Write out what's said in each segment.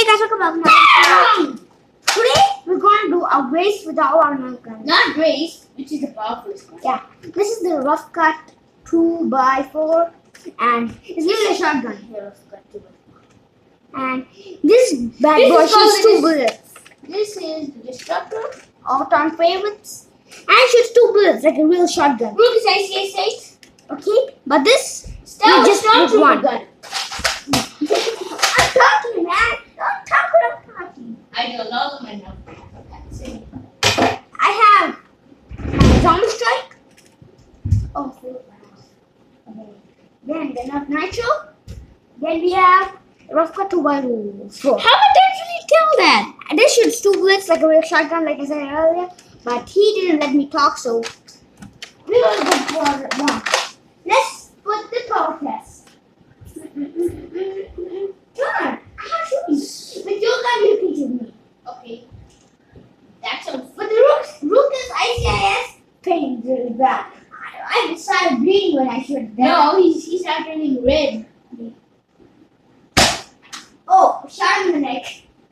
Hey guys, welcome back. Today we're going to do a race without our Nerf gun. Not race, which is the powerful one. Yeah, this is the rough cut 2x4 and it's really a shotgun. Here, rough cut 2x4. And this bad boy shoots 2 bullets. This is the Destructor. All-time favorites. And it shoots 2 bullets like a real shotgun. Rook is ICS-8. Okay, but this Still just not with one. gun. I'm talking, man. Don't talk when I'm talking. I don't know them enough. That's it. I have Zombie Strike. Oh, okay. Then the Nerf Nitro. Then we have Rough Cut 2x4. How about that you tell that? And this shoots 2 bullets like a real shotgun, like I said earlier. But he didn't let me talk, so we will go for one. Let's put the power test. Come on, I have shoes. With your gun, you can shoot me. Okay. That sounds But the Rook is ICIS pain really bad. I started bleeding when I shoot that. No, he's not turning red. Oh, shot in the neck.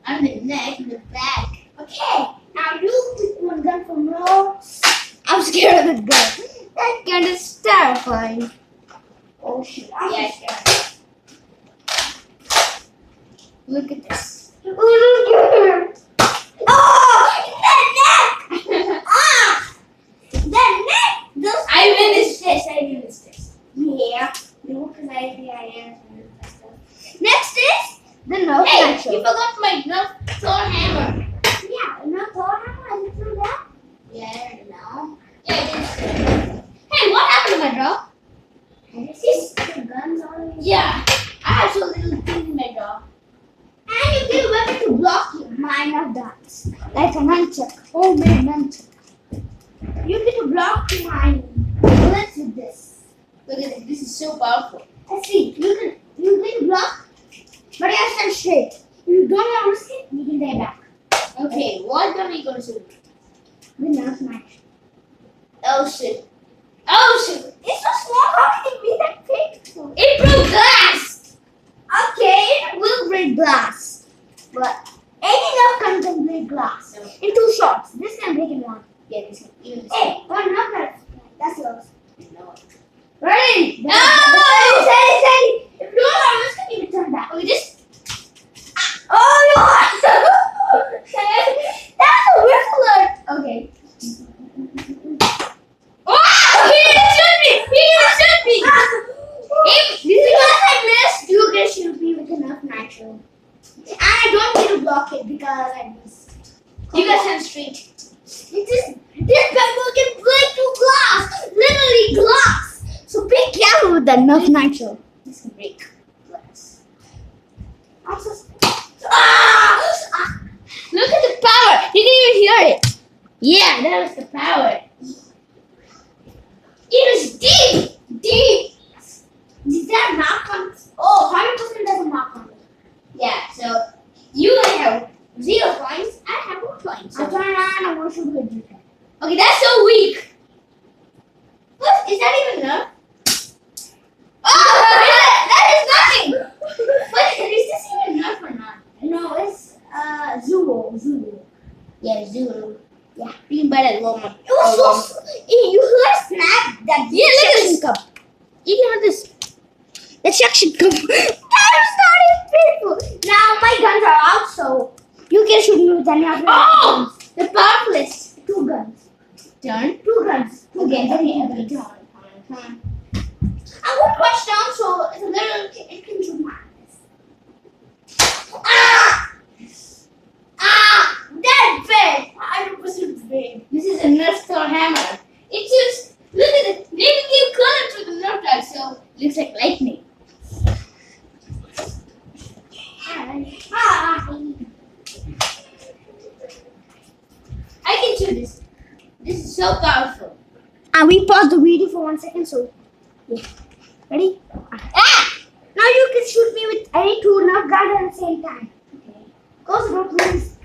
On the neck, the back. Okay, now you pick one gun from row. I'm scared of the gun. That gun is terrifying. Oh shit, I'm Yes. scared. Look at this. Oh, the neck! Ah! The neck! Those I win this test. I win this test. Yeah. Next is the Nerf Hey, Nitro. you forgot my Nerf Thor hammer. Yeah, Nerf Thor hammer. I didn't do that. Yeah, I don't know. Yeah, I did. Hey, what happened to my dog? These guns on. Yeah, I have so little thing in my dog. And you get a weapon to block your mine of darts. Like a nunchuck. Homemade nunchuck. You get to block mine bullets with this. Look at this. This is so powerful. Let's see. You can block, but you have to stand straight. If you don't want to risk it, you can die back. Okay, what gun are you going to shoot? The Nerf Nitro. Oh shit. Oh shit. It's so small. How can it be that big? It broke glass. Okay, it will break glass. But any Nerf gun can break glass. No. In 2 shots. This can break in 1. Yeah, this one. Even this Hey, one Nerf gun. That's yours. one. No. Ready? No! Steady. If you don't have this, can you return back? Okay, just. Oh, no! That's a whistler. Okay. Oh! He didn't shoot me! He didn't shoot me! If because I missed, you can shoot me with enough Nitro. And I don't need to block it because I missed. You guys stand straight. This pebble can break through glass. Literally glass. So be careful with that Nerf Nitro. This can break glass. I'm so ah! Look at the power! You can even hear it. Yeah, that was the power. It was deep! Deep! Is that knock on? Oh, 100% doesn't knock on. Yeah, so you have 0 points, I have 1 point. So. I'll turn around and we'll shoot with you. Okay, that's so weak. What? Is that even enough? Oh! that is nothing! But is this even enough or not? No, it's Zulu. Yeah, zero. Yeah, you can buy that Walmart. It was so. You heard snap that Yeah, look at suction this. cup. You can have this. The suction cup. That is not even painful. Now my guns are out, so you can shoot me with any of your Oh! guns. The powerless. 2 guns. Turn. 2 guns. 2 Okay, guns. okay. Turn. I won't push down, so it's a little. It can shoot my eyes. Ah! Ah! That big. 100% big. This is a Nerf Thor hammer. It's just, look at it. Maybe give color to the Nerf dart so it looks like lightning. Ah! I can shoot this. This is so powerful. And we pause the video for 1 second, so yeah. Ready? Ah! Now you can shoot me with any 2 Nerf guns at the same time. Okay. Close the door, please.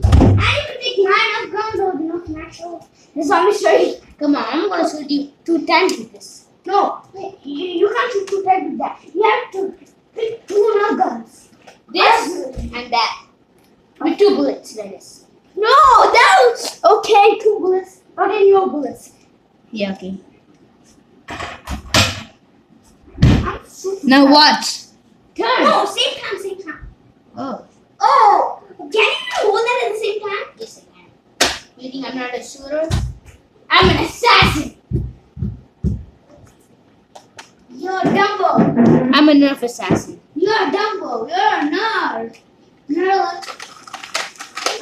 And you can take 9 Nerf guns or the Nerf Nitro. The zombie strike. Come on, I'm gonna shoot you 2 times with this. No, you can't shoot 2 times with that. You have to pick 2 Nerf guns. This and that. With 2 bullets, that is. No, that was okay. 2 bullets, not in your bullets. Yeah, okay. I'm super Now watch. Turn. No, same time, same time. Oh. Oh, can you hold that at the same time? Yes, I can. You think I'm not a shooter? I'm an assassin. You're a Dumbo. I'm a nerf assassin. You're a Dumbo. You're a nerd. Nerd.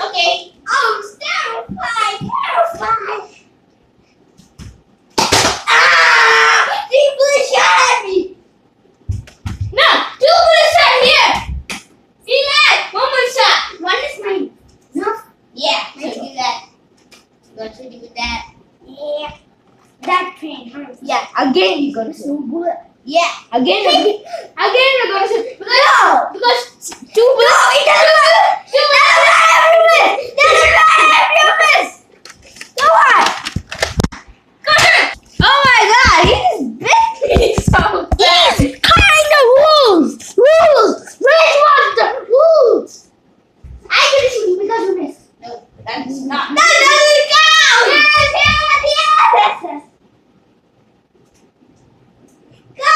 Okay. I'm terrified. Terrified. Ah! People shot at me. No, 2 bullets right here. See that? 1 more shot. One is mine. No. Yeah, so do that. You got to do that. Yeah. That train hurts. Yeah, again you got to. So good. Yeah, again we're going to. No. Because 2 bullets. No, it doesn't matter. It doesn't matter if you miss. Go on. Oh my god, he just bit me so bad. He's cutting the rules. Rules. Which one's the rules? I'm gonna shoot you because you missed. No, that's not. That doesn't count. Yes. Go.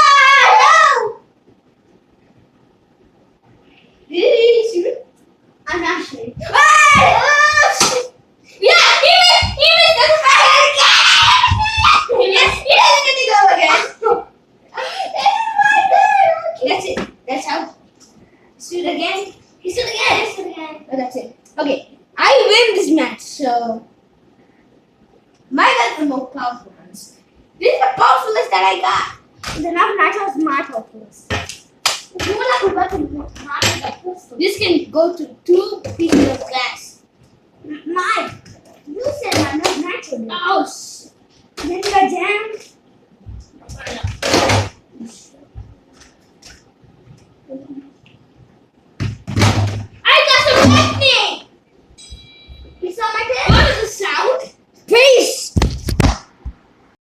Did he shoot? I'm not shooting. Oh, shit. Yeah, he missed. That's right. Yes, he doesn't get to go again. That's it. That's how. Shoot again. You shoot again. You shoot again. Oh, that's it. Okay, I win this match, so my guns are the most powerful ones. This is the powerfulest that I got. The enough nachos my purpose. If you want like a weapon, not like a pistol. This can go to 2 pieces of glass. Mine. You said I'm not natural. Oh, shit. Then you got jammed.